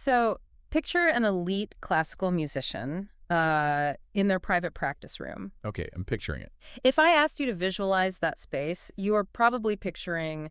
So picture an elite classical musician in their private practice room. Okay, I'm picturing it. If I asked you to visualize that space, you are probably picturing,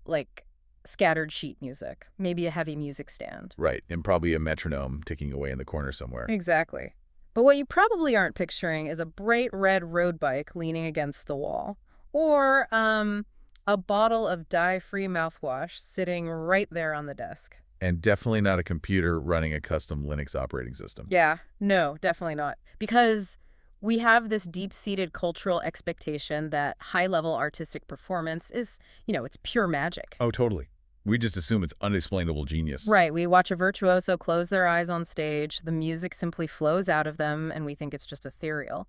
like, scattered sheet music, maybe a heavy music stand. Right, and probably a metronome ticking away in the corner somewhere. Exactly. But what you probably aren't picturing is a bright red road bike leaning against the wall. Or a bottle of dye-free mouthwash sitting right there on the desk. And definitely not a computer running a custom Linux operating system. Yeah, no, definitely not. Because we have this deep-seated cultural expectation that high-level artistic performance is, it's pure magic. Oh, totally. We just assume it's unexplainable genius. Right, we watch a virtuoso close their eyes on stage, the music simply flows out of them, and we think it's just ethereal.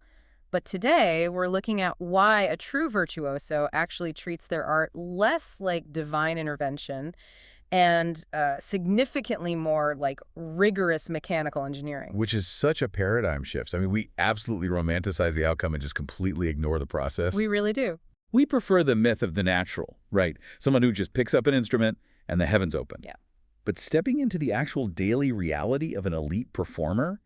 But today, we're looking at why a true virtuoso actually treats their art less like divine intervention and significantly more like rigorous mechanical engineering. Which is such a paradigm shift. I mean, we absolutely romanticize the outcome and just completely ignore the process. We really do. We prefer the myth of the natural, right? Someone who just picks up an instrument and the heavens open. Yeah. But stepping into the actual daily reality of an elite performer,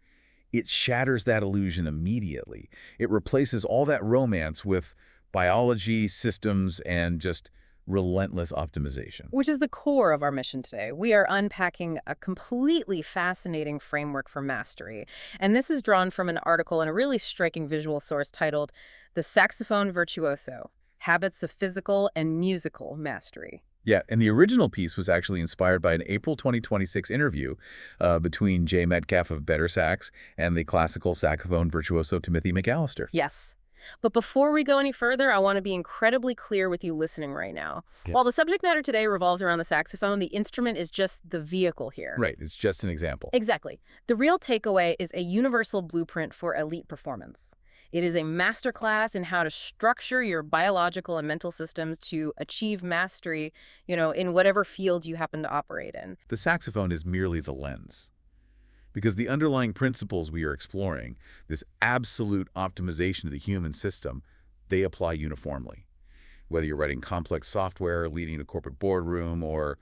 it shatters that illusion immediately. It replaces all that romance with biology, systems, and just relentless optimization. Which is the core of our mission today. We are unpacking a completely fascinating framework for mastery. And this is drawn from an article in a really striking visual source titled The Saxophone Virtuoso: Habits of Physical and Musical Mastery. Yeah, and the original piece was actually inspired by an April 2026 interview between Jay Metcalf of BetterSax and the classical saxophone virtuoso Timothy McAllister. Yes. But before we go any further, I want to be incredibly clear with you listening right now. Yeah. While the subject matter today revolves around the saxophone, the instrument is just the vehicle here. Right, it's just an example. Exactly. The real takeaway is a universal blueprint for elite performance. It is a masterclass in how to structure your biological and mental systems to achieve mastery, in whatever field you happen to operate in. The saxophone is merely the lens. Because the underlying principles we are exploring, this absolute optimization of the human system, they apply uniformly. Whether you're writing complex software, leading a corporate boardroom, or,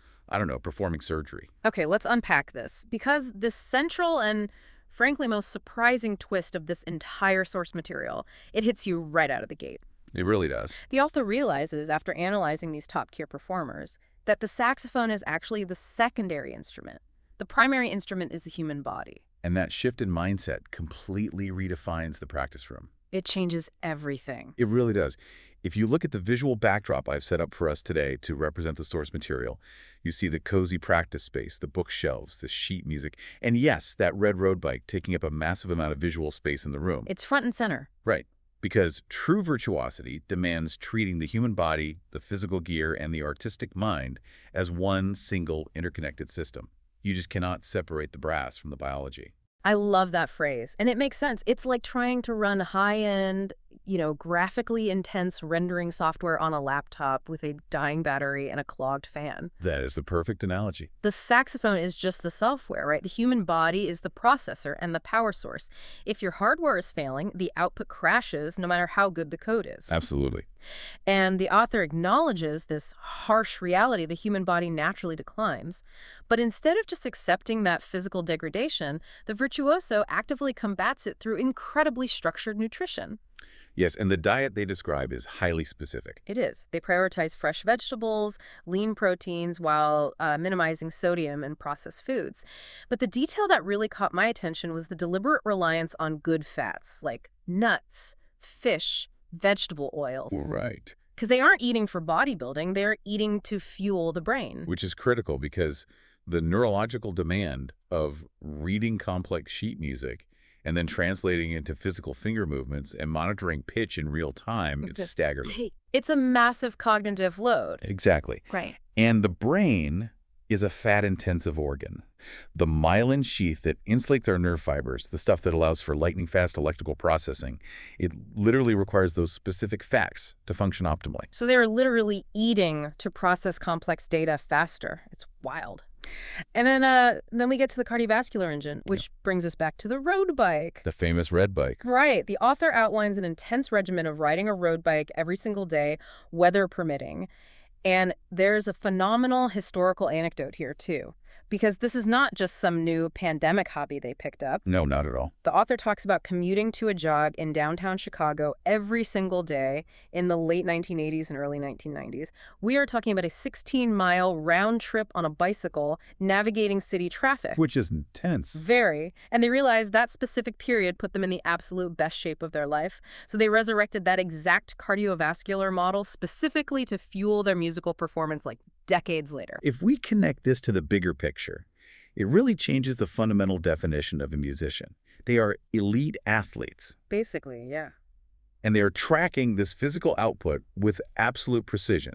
performing surgery. Okay, let's unpack this. Because this central and frankly most surprising twist of this entire source material, it hits you right out of the gate. It really does. The author realizes, after analyzing these top-tier performers, that the saxophone is actually the secondary instrument. The primary instrument is the human body. And that shift in mindset completely redefines the practice room. It changes everything. It really does. If you look at the visual backdrop I've set up for us today to represent the source material, you see the cozy practice space, the bookshelves, the sheet music, and yes, that red road bike taking up a massive amount of visual space in the room. It's front and center. Right. Because true virtuosity demands treating the human body, the physical gear, and the artistic mind as one single interconnected system. You just cannot separate the brass from the biology. I love that phrase. And it makes sense. It's like trying to run high-end, graphically intense rendering software on a laptop with a dying battery and a clogged fan. That is the perfect analogy. The saxophone is just the software, right? The human body is the processor and the power source. If your hardware is failing, the output crashes no matter how good the code is. Absolutely. And the author acknowledges this harsh reality: the human body naturally declines. But instead of just accepting that physical degradation, the virtuoso actively combats it through incredibly structured nutrition. Yes, and the diet they describe is highly specific. It is. They prioritize fresh vegetables, lean proteins, while minimizing sodium and processed foods. But the detail that really caught my attention was the deliberate reliance on good fats, like nuts, fish, vegetable oils. Right. Because they aren't eating for bodybuilding, they're eating to fuel the brain. Which is critical because the neurological demand of reading complex sheet music and then translating into physical finger movements and monitoring pitch in real time, it's staggering. It's a massive cognitive load. Exactly. Right. And the brain is a fat-intensive organ. The myelin sheath that insulates our nerve fibers, the stuff that allows for lightning-fast electrical processing, it literally requires those specific fats to function optimally. So they're literally eating to process complex data faster. It's wild. And then we get to the cardiovascular engine, which brings us back to the road bike. The famous red bike. Right. The author outlines an intense regimen of riding a road bike every single day, weather permitting. And there's a phenomenal historical anecdote here, too. because this is not just some new pandemic hobby they picked up. No, not at all. The author talks about commuting to a jog in downtown Chicago every single day in the late 1980s and early 1990s. We are talking about a 16-mile round trip on a bicycle navigating city traffic. Which is intense. Very. And they realized that specific period put them in the absolute best shape of their life. So they resurrected that exact cardiovascular model specifically to fuel their musical performance like decades later. If we connect this to the bigger picture, it really changes the fundamental definition of a musician. They are elite athletes. Basically, yeah. And they are tracking this physical output with absolute precision.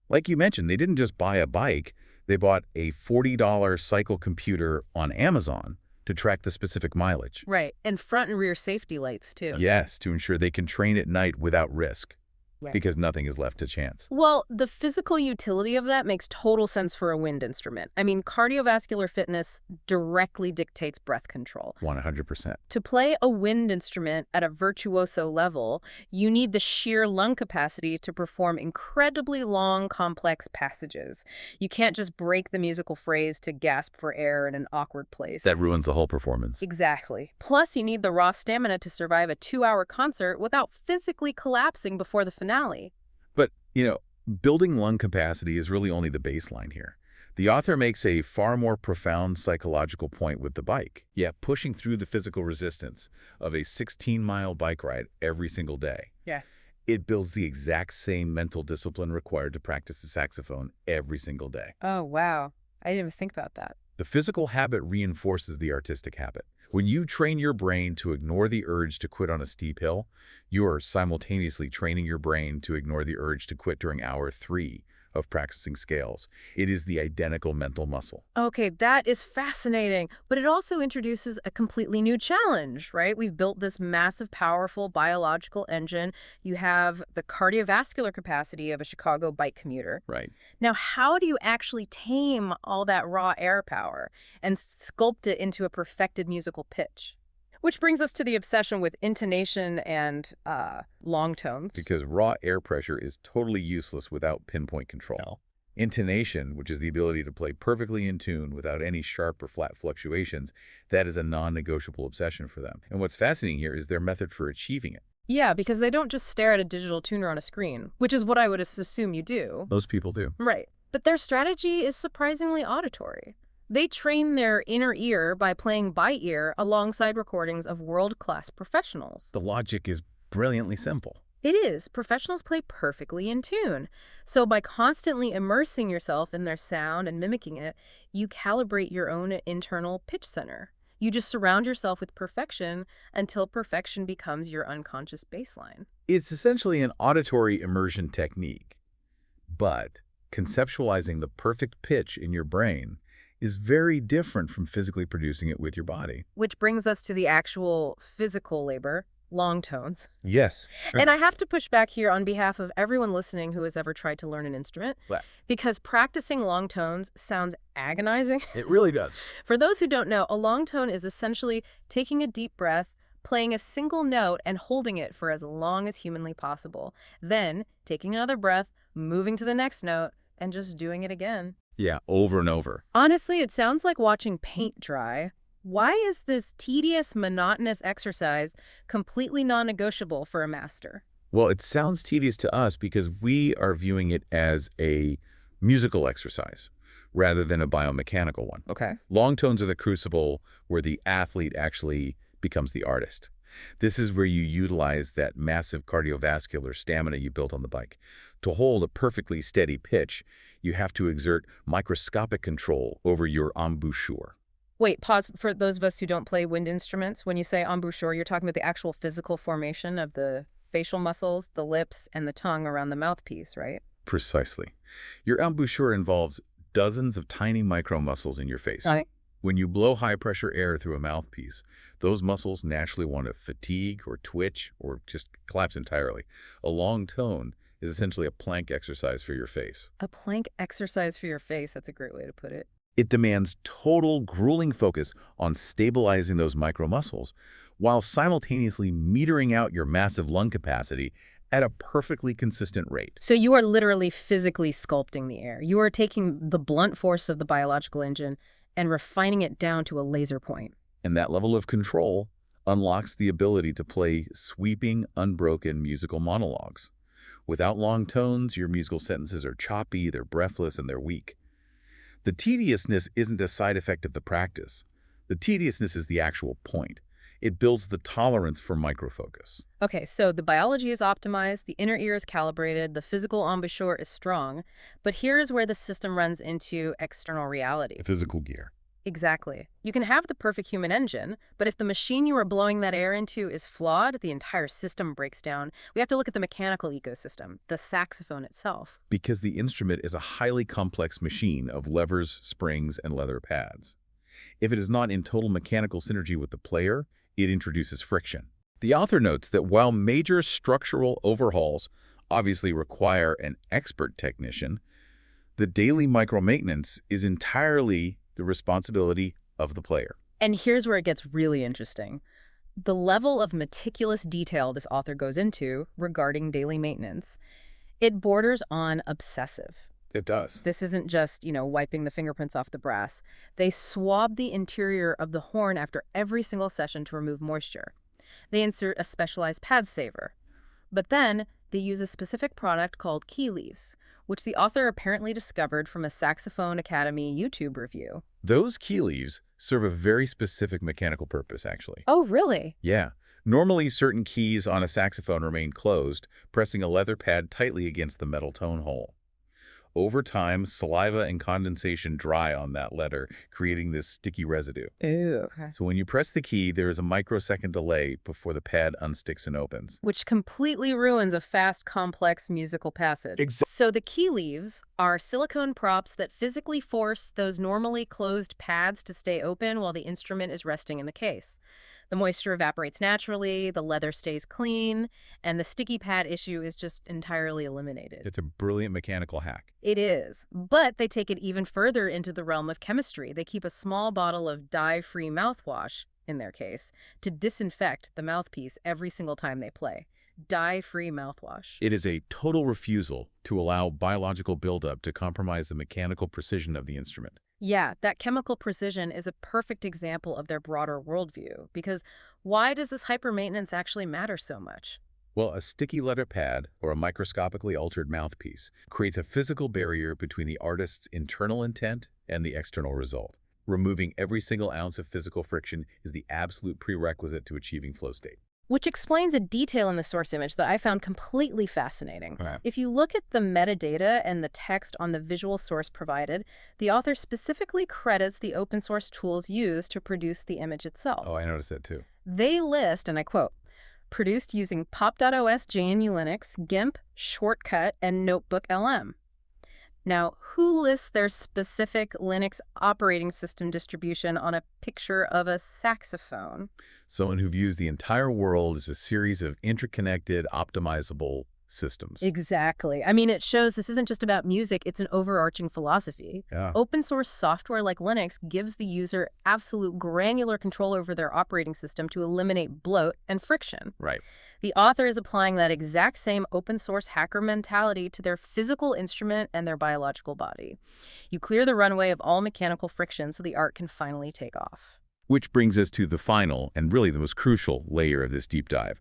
Like you mentioned, they didn't just buy a bike. They bought a $40 cycle computer on Amazon to track the specific mileage. Right. And front and rear safety lights, too. Yes, to ensure they can train at night without risk. Right. Because nothing is left to chance. Well, the physical utility of that makes total sense for a wind instrument. I mean, cardiovascular fitness directly dictates breath control. 100%. To play a wind instrument at a virtuoso level, you need the sheer lung capacity to perform incredibly long, complex passages. You can't just break the musical phrase to gasp for air in an awkward place. That ruins the whole performance. Exactly. Plus, you need the raw stamina to survive a 2-hour concert without physically collapsing before the finale. But, building lung capacity is really only the baseline here. The author makes a far more profound psychological point with the bike. Yeah, pushing through the physical resistance of a 16-mile bike ride every single day. Yeah. It builds the exact same mental discipline required to practice the saxophone every single day. Oh, wow. I didn't even think about that. The physical habit reinforces the artistic habit. When you train your brain to ignore the urge to quit on a steep hill, you are simultaneously training your brain to ignore the urge to quit during hour 3 of practicing scales. It is the identical mental muscle. Okay, that is fascinating, but it also introduces a completely new challenge, right? We've built this massive, powerful biological engine. You have the cardiovascular capacity of a Chicago bike commuter. Right. Now, how do you actually tame all that raw air power and sculpt it into a perfected musical pitch? Which brings us to the obsession with intonation and long tones. Because raw air pressure is totally useless without pinpoint control. No. Intonation, which is the ability to play perfectly in tune without any sharp or flat fluctuations, that is a non-negotiable obsession for them. And what's fascinating here is their method for achieving it. Yeah, because they don't just stare at a digital tuner on a screen, which is what I would assume you do. Most people do. Right. But their strategy is surprisingly auditory. They train their inner ear by playing by ear alongside recordings of world-class professionals. The logic is brilliantly simple. It is. Professionals play perfectly in tune. So by constantly immersing yourself in their sound and mimicking it, you calibrate your own internal pitch center. You just surround yourself with perfection until perfection becomes your unconscious baseline. It's essentially an auditory immersion technique. But conceptualizing the perfect pitch in your brain is very different from physically producing it with your body. Which brings us to the actual physical labor, long tones. Yes. And I have to push back here on behalf of everyone listening who has ever tried to learn an instrument, because practicing long tones sounds agonizing. It really does. For those who don't know, a long tone is essentially taking a deep breath, playing a single note, and holding it for as long as humanly possible. Then taking another breath, moving to the next note, and just doing it again. Yeah, over and over. Honestly, it sounds like watching paint dry. Why is this tedious, monotonous exercise completely non-negotiable for a master? Well, it sounds tedious to us because we are viewing it as a musical exercise rather than a biomechanical one. Okay. Long tones are the crucible where the athlete actually becomes the artist. This is where you utilize that massive cardiovascular stamina you built on the bike. To hold a perfectly steady pitch, you have to exert microscopic control over your embouchure. Wait, pause. For those of us who don't play wind instruments, when you say embouchure, you're talking about the actual physical formation of the facial muscles, the lips, and the tongue around the mouthpiece, right? Precisely. Your embouchure involves dozens of tiny micro-muscles in your face. When you blow high-pressure air through a mouthpiece, those muscles naturally want to fatigue or twitch or just collapse entirely. A long tone is essentially a plank exercise for your face. A plank exercise for your face. That's a great way to put it. It demands total, grueling focus on stabilizing those micro-muscles while simultaneously metering out your massive lung capacity at a perfectly consistent rate. So you are literally physically sculpting the air. You are taking the blunt force of the biological engine and refining it down to a laser point. And that level of control unlocks the ability to play sweeping, unbroken musical monologues. Without long tones, your musical sentences are choppy, they're breathless, and they're weak. The tediousness isn't a side effect of the practice. The tediousness is the actual point. It builds the tolerance for microfocus. Okay, so the biology is optimized, the inner ear is calibrated, the physical embouchure is strong, but here's where the system runs into external reality. The physical gear. Exactly. You can have the perfect human engine, but if the machine you are blowing that air into is flawed, the entire system breaks down. We have to look at the mechanical ecosystem, the saxophone itself. Because the instrument is a highly complex machine of levers, springs, and leather pads. If it is not in total mechanical synergy with the player, it introduces friction. The author notes that while major structural overhauls obviously require an expert technician, the daily micro-maintenance is entirely the responsibility of the player. And here's where it gets really interesting. The level of meticulous detail this author goes into regarding daily maintenance, it borders on obsessive. It does. This isn't just, wiping the fingerprints off the brass. They swab the interior of the horn after every single session to remove moisture. They insert a specialized pad saver. But then they use a specific product called key leaves, which the author apparently discovered from a Saxophone Academy YouTube review. Those key leaves serve a very specific mechanical purpose, actually. Oh, really? Yeah. Normally, certain keys on a saxophone remain closed, pressing a leather pad tightly against the metal tone hole. Over time, saliva and condensation dry on that letter, creating this sticky residue. Ooh. Okay. So when you press the key, there is a microsecond delay before the pad unsticks and opens. Which completely ruins a fast, complex musical passage. Exactly. So the key leaves are silicone props that physically force those normally closed pads to stay open while the instrument is resting in the case. The moisture evaporates naturally, the leather stays clean, and the sticky pad issue is just entirely eliminated. It's a brilliant mechanical hack. It is, but they take it even further into the realm of chemistry. They keep a small bottle of dye-free mouthwash, in their case, to disinfect the mouthpiece every single time they play. Dye-free mouthwash. It is a total refusal to allow biological buildup to compromise the mechanical precision of the instrument. Yeah, that chemical precision is a perfect example of their broader worldview, because why does this hyper-maintenance actually matter so much? Well, a sticky leather pad or a microscopically altered mouthpiece creates a physical barrier between the artist's internal intent and the external result. Removing every single ounce of physical friction is the absolute prerequisite to achieving flow state. Which explains a detail in the source image that I found completely fascinating. Right. If you look at the metadata and the text on the visual source provided, the author specifically credits the open source tools used to produce the image itself. Oh, I noticed that too. They list, and I quote, produced using pop.os, JNU Linux, GIMP, Shortcut, and Notebook LM. Now, who lists their specific Linux operating system distribution on a picture of a saxophone? Someone who views the entire world as a series of interconnected, optimizable systems. Exactly. I mean, it shows this isn't just about music, it's an overarching philosophy. Yeah. Open source software like Linux gives the user absolute granular control over their operating system to eliminate bloat and friction. Right. The author is applying that exact same open source hacker mentality to their physical instrument and their biological body. You clear the runway of all mechanical friction so the art can finally take off. Which brings us to the final and really the most crucial layer of this deep dive.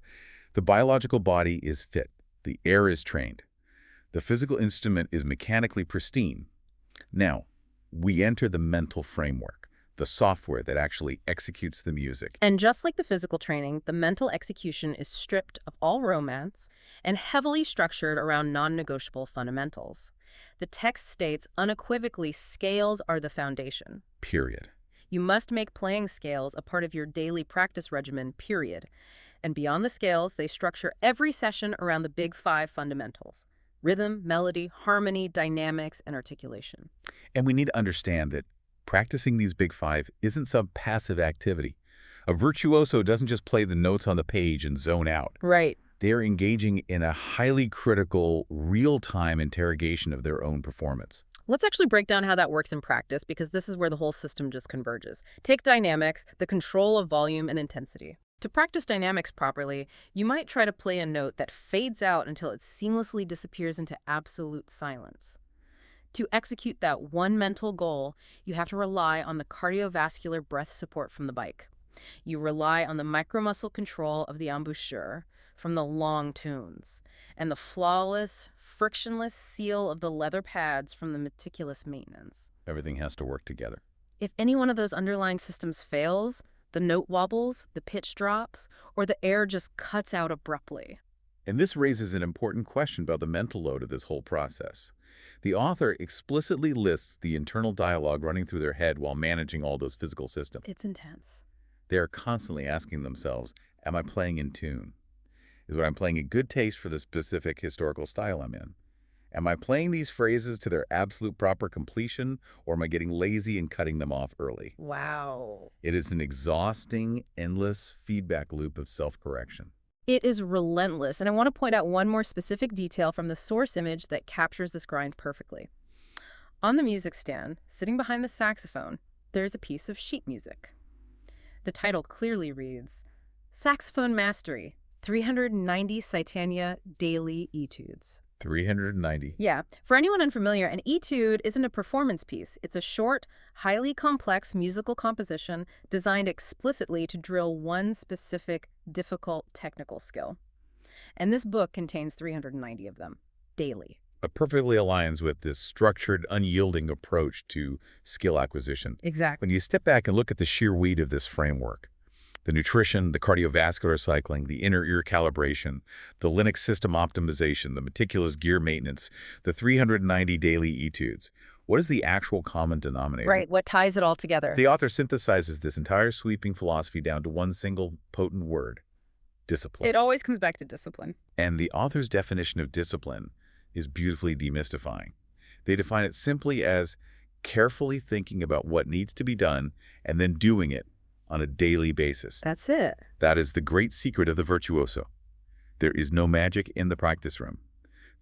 The biological body is fit. The air is trained. The physical instrument is mechanically pristine. Now, we enter the mental framework, the software that actually executes the music. And just like the physical training, the mental execution is stripped of all romance and heavily structured around non-negotiable fundamentals. The text states unequivocally scales are the foundation. Period. You must make playing scales a part of your daily practice regimen, period. And beyond the scales, they structure every session around the big 5 fundamentals: rhythm, melody, harmony, dynamics, and articulation. And we need to understand that practicing these big 5 isn't some passive activity. A virtuoso doesn't just play the notes on the page and zone out. Right. They're engaging in a highly critical, real-time interrogation of their own performance. Let's actually break down how that works in practice, because this is where the whole system just converges. Take dynamics, the control of volume and intensity. To practice dynamics properly, you might try to play a note that fades out until it seamlessly disappears into absolute silence. To execute that one mental goal, you have to rely on the cardiovascular breath support from the bike. You rely on the micromuscle control of the embouchure from the long tunes, and the flawless, frictionless seal of the leather pads from the meticulous maintenance. Everything has to work together. If any one of those underlying systems fails, the note wobbles, the pitch drops, or the air just cuts out abruptly. And this raises an important question about the mental load of this whole process. The author explicitly lists the internal dialogue running through their head while managing all those physical systems. It's intense. They are constantly asking themselves, am I playing in tune? Is what I'm playing in good taste for the specific historical style I'm in? Am I playing these phrases to their absolute proper completion, or am I getting lazy and cutting them off early? Wow. It is an exhausting, endless feedback loop of self-correction. It is relentless, and I want to point out one more specific detail from the source image that captures this grind perfectly. On the music stand, sitting behind the saxophone, there's a piece of sheet music. The title clearly reads, Saxophone Mastery, 390 Sitania Daily Etudes. 390. Yeah. For anyone unfamiliar, an etude isn't a performance piece. It's a short, highly complex musical composition designed explicitly to drill one specific, difficult technical skill. And this book contains 390 of them, daily. It perfectly aligns with this structured, unyielding approach to skill acquisition. Exactly. When you step back and look at the sheer weight of this framework, the nutrition, the cardiovascular cycling, the inner ear calibration, the Linux system optimization, the meticulous gear maintenance, the 390 daily etudes. What is the actual common denominator? Right, what ties it all together? The author synthesizes this entire sweeping philosophy down to one single potent word: discipline. It always comes back to discipline. And the author's definition of discipline is beautifully demystifying. They define it simply as carefully thinking about what needs to be done and then doing it on a daily basis. That's it. That is the great secret of the virtuoso. There is no magic in the practice room.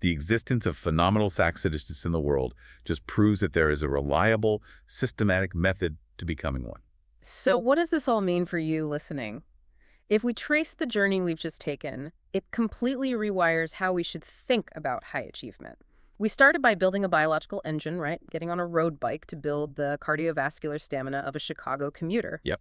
The existence of phenomenal saxophonists in the world just proves that there is a reliable, systematic method to becoming one. So what does this all mean for you listening? If we trace the journey we've just taken, it completely rewires how we should think about high achievement. We started by building a biological engine, right? Getting on a road bike to build the cardiovascular stamina of a Chicago commuter. Yep.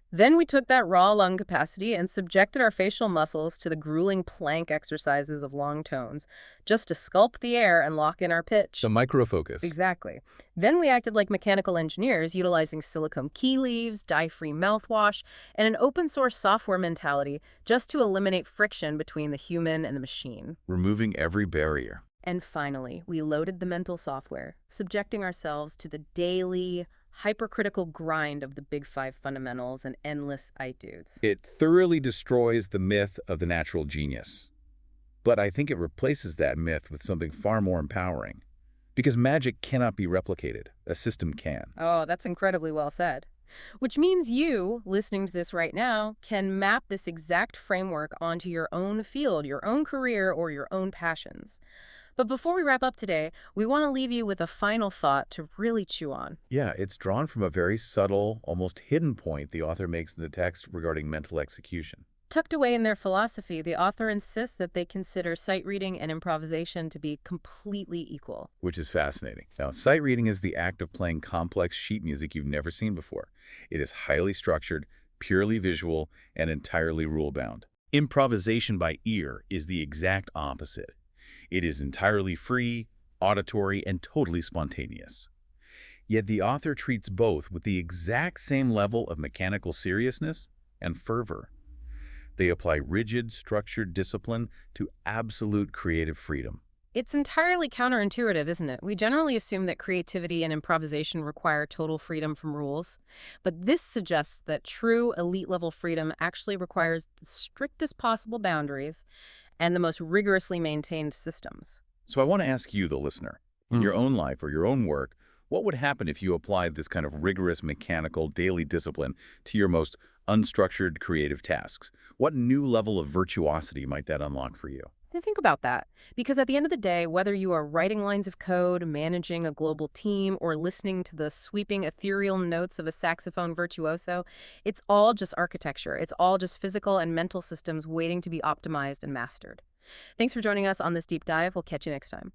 Then we took that raw lung capacity and subjected our facial muscles to the grueling plank exercises of long tones, just to sculpt the air and lock in our pitch. The microfocus. Exactly. Then we acted like mechanical engineers, utilizing silicone key leaves, dye-free mouthwash, and an open-source software mentality just to eliminate friction between the human and the machine. Removing every barrier. And finally, we loaded the mental software, subjecting ourselves to the daily, hypercritical grind of the Big Five fundamentals and endless etudes. It thoroughly destroys the myth of the natural genius. But I think it replaces that myth with something far more empowering. Because magic cannot be replicated. A system can. Oh, that's incredibly well said. Which means you, listening to this right now, can map this exact framework onto your own field, your own career, or your own passions. But before we wrap up today, we want to leave you with a final thought to really chew on. Yeah, it's drawn from a very subtle, almost hidden point the author makes in the text regarding mental execution. Tucked away in their philosophy, the author insists that they consider sight reading and improvisation to be completely equal. Which is fascinating. Now, sight reading is the act of playing complex sheet music you've never seen before. It is highly structured, purely visual, and entirely rule-bound. Improvisation by ear is the exact opposite. It is entirely free, auditory, and totally spontaneous. Yet the author treats both with the exact same level of mechanical seriousness and fervor. They apply rigid, structured discipline to absolute creative freedom. It's entirely counterintuitive, isn't it? We generally assume that creativity and improvisation require total freedom from rules. But this suggests that true elite-level freedom actually requires the strictest possible boundaries and the most rigorously maintained systems. So I want to ask you, the listener, in your own life or your own work, what would happen if you applied this kind of rigorous, mechanical, daily discipline to your most unstructured creative tasks? What new level of virtuosity might that unlock for you? And think about that, because at the end of the day, whether you are writing lines of code, managing a global team, or listening to the sweeping ethereal notes of a saxophone virtuoso, it's all just architecture. It's all just physical and mental systems waiting to be optimized and mastered. Thanks for joining us on this deep dive. We'll catch you next time.